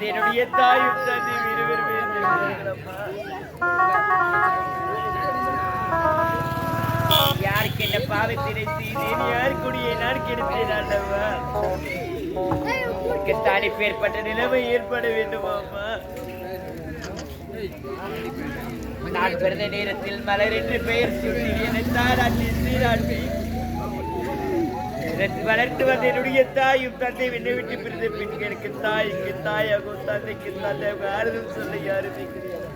என்னுடைய தாயும் தந்தை யாருக்கு என்ன பாவத்தினை செய்தேன் யாருக்குடியே நான் கெடுத்தேன் அல்லவா தானே பேர்பட்ட நிலைமை ஏற்பட வேண்டுமாமா நான் பிறந்த நேரத்தில் மலர் என்று பெயர் சொல்லி என்னை தாராட்டி சீராட்டி வளர்த்து வந்த என்னுடைய தாயும் தந்தை என்னை விட்டு பிரிந்த பின் எனக்கு தாய்க்கு தாயாகும் தந்தைக்கு தந்தையாக ஆறுதல் சொல்ல யாருமே கிடையாது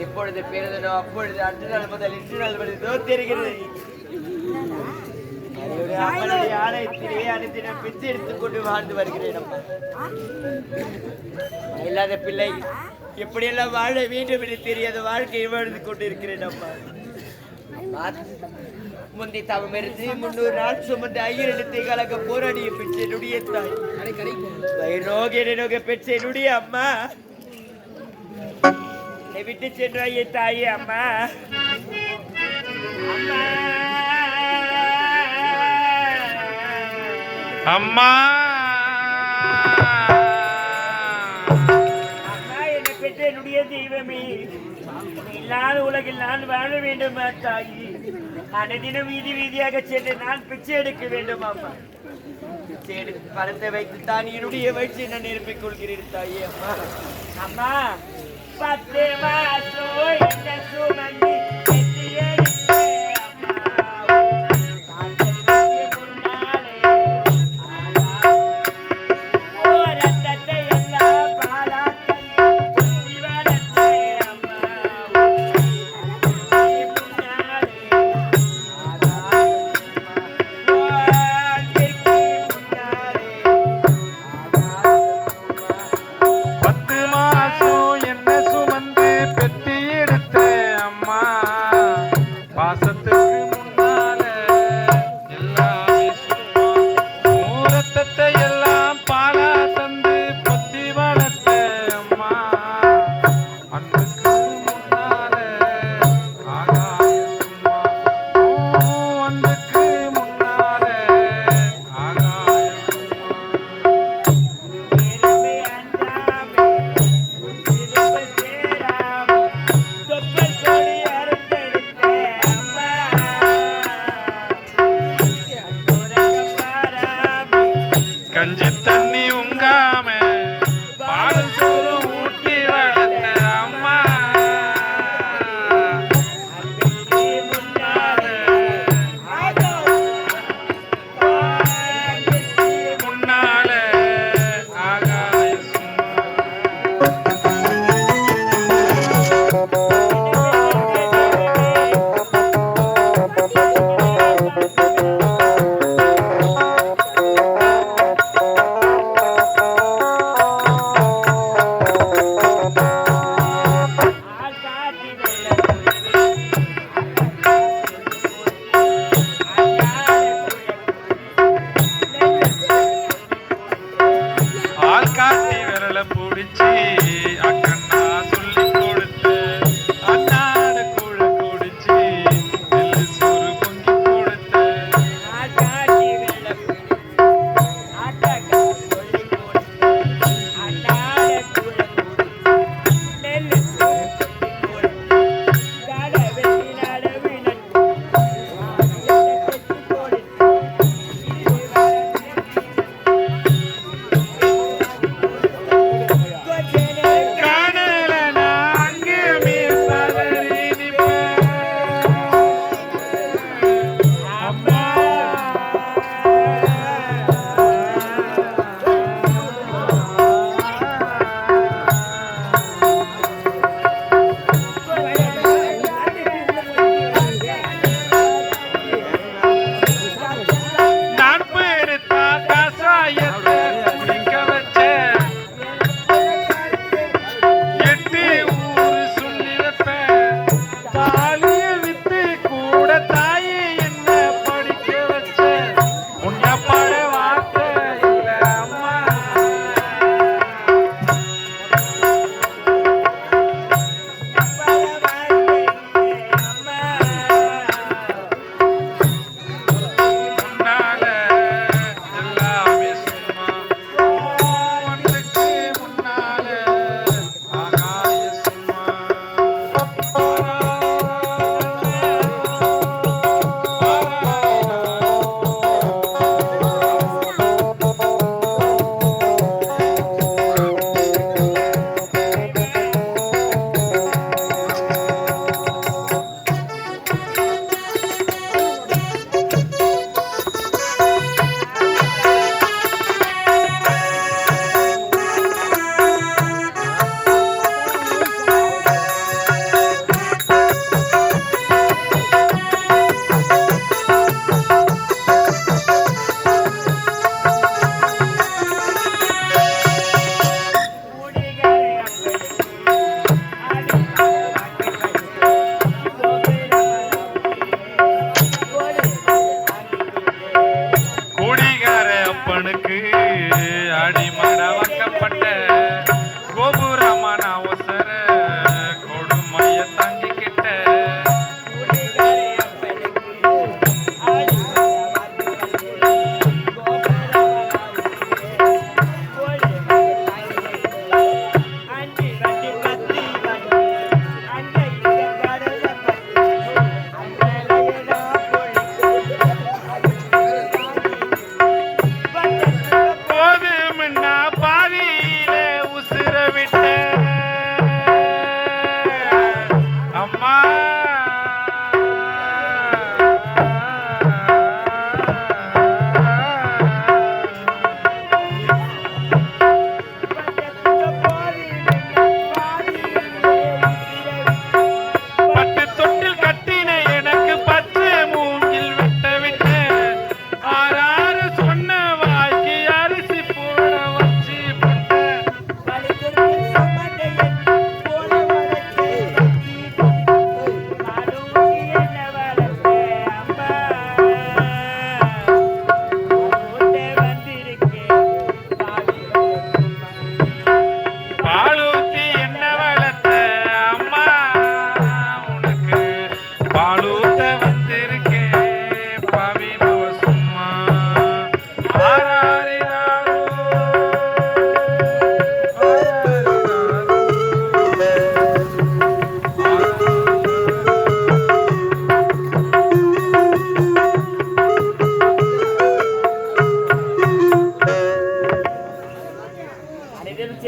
எப்பொழுது பிறந்தனோ அப்பொழுது அன்று நாள் முதல் இன்று நாள் வரை தெரிகிறது அவனுடைய ஆலயத்திலேயே அனுதினம் பிச்சை எடுத்துக்கொண்டு வாழ்ந்து வருகிறேன் அம்மா இல்லாத பிள்ளை எப்படியெல்லாம் வாழ வேண்டும் என்று தெரியாத வாழ்க்கையை வாழ்ந்து கொண்டு இருக்கிறேன் அம்மா முந்தி தவம் இருந்து 300 நாள் சுமந்து ஐயரிடத்தை கலக்க போராடிய பெற்ற என்னுடைய தாய் வயிறு பெற்ற என்னுடைய அம்மா விட்டு சென்றாயே தாயே அம்மா அம்மா அம்மா என்னை பெற்ற என்னுடைய தெய்வமே இல்லாத உலகில் நான் வாழ வேண்டும் தாயி அனைதினம் வீதி வீதியாக சென்று நான் பிச்சை எடுக்க வேண்டும் அம்மா பிச்சை எடுத்து பணத்தை வைத்து தான் என்னுடைய வயிற்றை நான் நிரப்பிக் கொள்கிறேன் தாயே அம்மா அம்மா 10 மாசம் என்ன சுமந்தி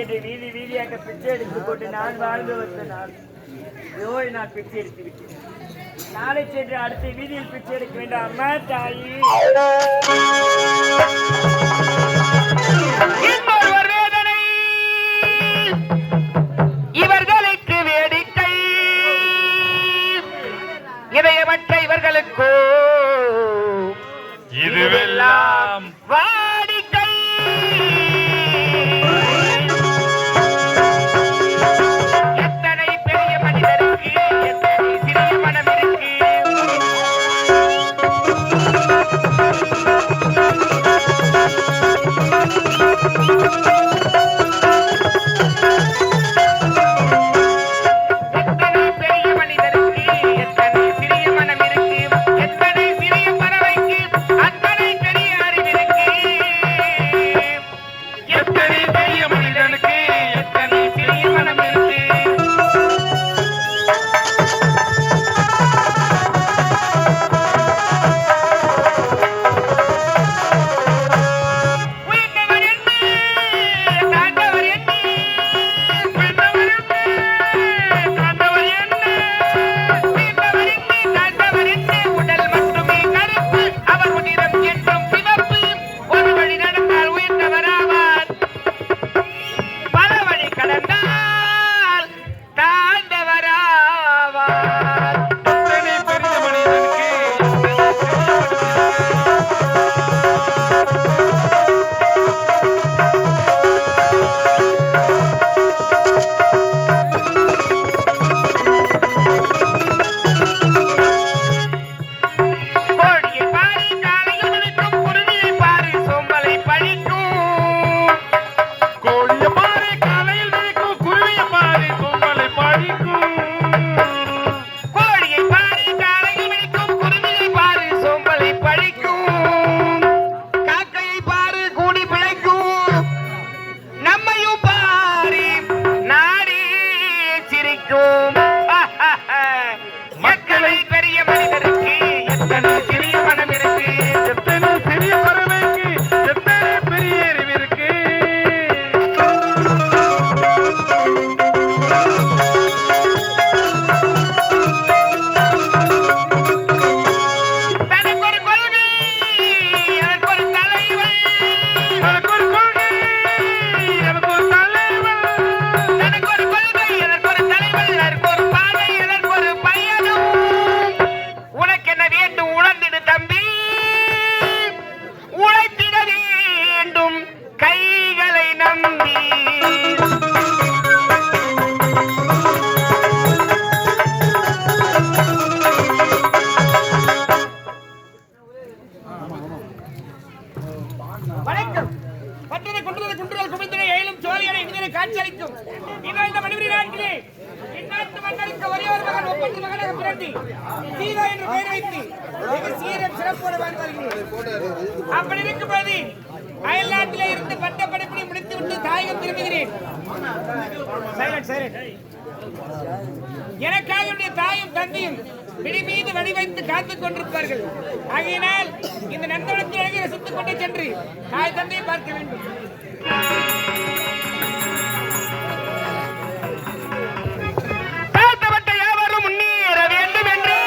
சென்று வீதி வீதியாக பிச்சை எடுத்து கொண்டு நான் வாழ்ந்து வந்த நாள் இதோடு நான் பிச்சை எடுத்து விட்டேன். நாளை சென்று அடுத்த வீதியில் பிச்சை எடுக்க வேண்டாம். அம்மா தாயி இன்னொருவர் வேதனை இவர்களுக்கு வேடிக்கை இதயமற்ற இவர்களுக்கோ இதுவெல்லாம் வாடிக்கை. எத்தனை பெரிய மனிதருக்கு எத்தனை சிறிய மனம் இருக்கு. வணக்கம். பட்டண குன்றது குன்றுகள் குமிந்தன ஏழும் சோழியனை இனிதனை காட்சியளிக்கும் இந்த மணிபுரி நாட்டிலே இந்நாட்டு மன்னருக்கு ஒரே ஒரு மகன் ஒப்பந்த மகனாக பிறந்து சீதா என்று பெயர் வைத்து வெகு சீரம் சிறப்போடு வாழ்ந்து வருகிறேன். அப்படி இருக்கும்போது அயல் நாட்டிலே இருந்து பட்ட படிப்பினை முடித்துவிட்டு தாயகம் திரும்புகிறேன். எனக்காக என்னுடைய தாயும் தந்தையும் பிடி மீது வழி வைத்து காத்துக் கொண்டிருப்பார்கள். ஆகையினால் இந்த நந்தவனத்தை அழகை ரசித்துக் கொண்டே சென்று தாய் தந்தையை பார்க்க வேண்டும். முன்னேற வேண்டும் என்று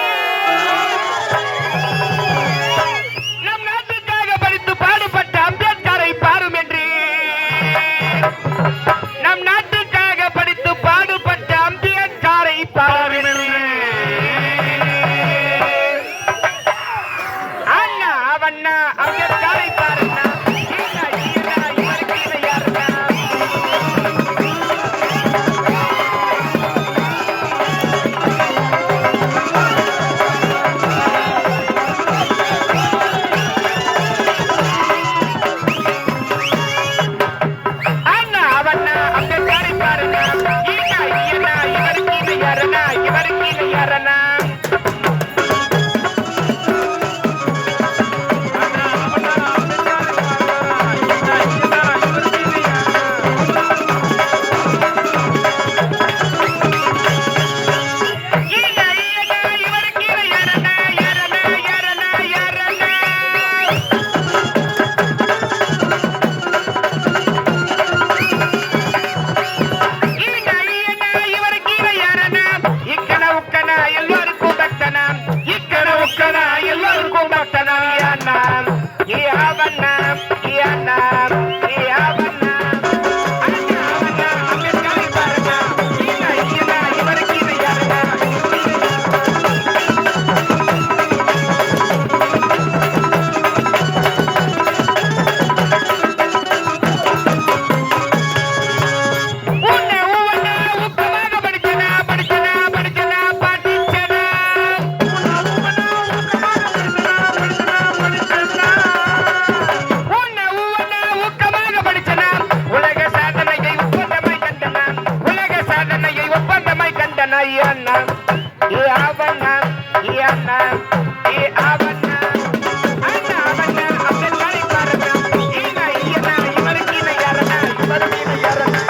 நம் நாட்டுக்காக படித்து பாடுபட்ட அம்பேத்கரை பாரும் என்று நம் நாட்டுக்காக படித்து பாடுபட்ட அம்பேத்கரை பாரும் என்று அண்ணா அவண்ணா அம்பேத்கரை பாருண்ணா இவருக்கு யாருன்னா ஒப்பந்தமாய் கண்டனா அண்ணா ஏ அவண்ணா ஏ அண்ணா ஏ அவண்ணா அண்ணா அவண்ணா அப்படி காரி பாருங்க ஈனா ஈனா இவருக்கு ஈனா யாரண்ணா இவருக்கு ஈனா யாரண்ணா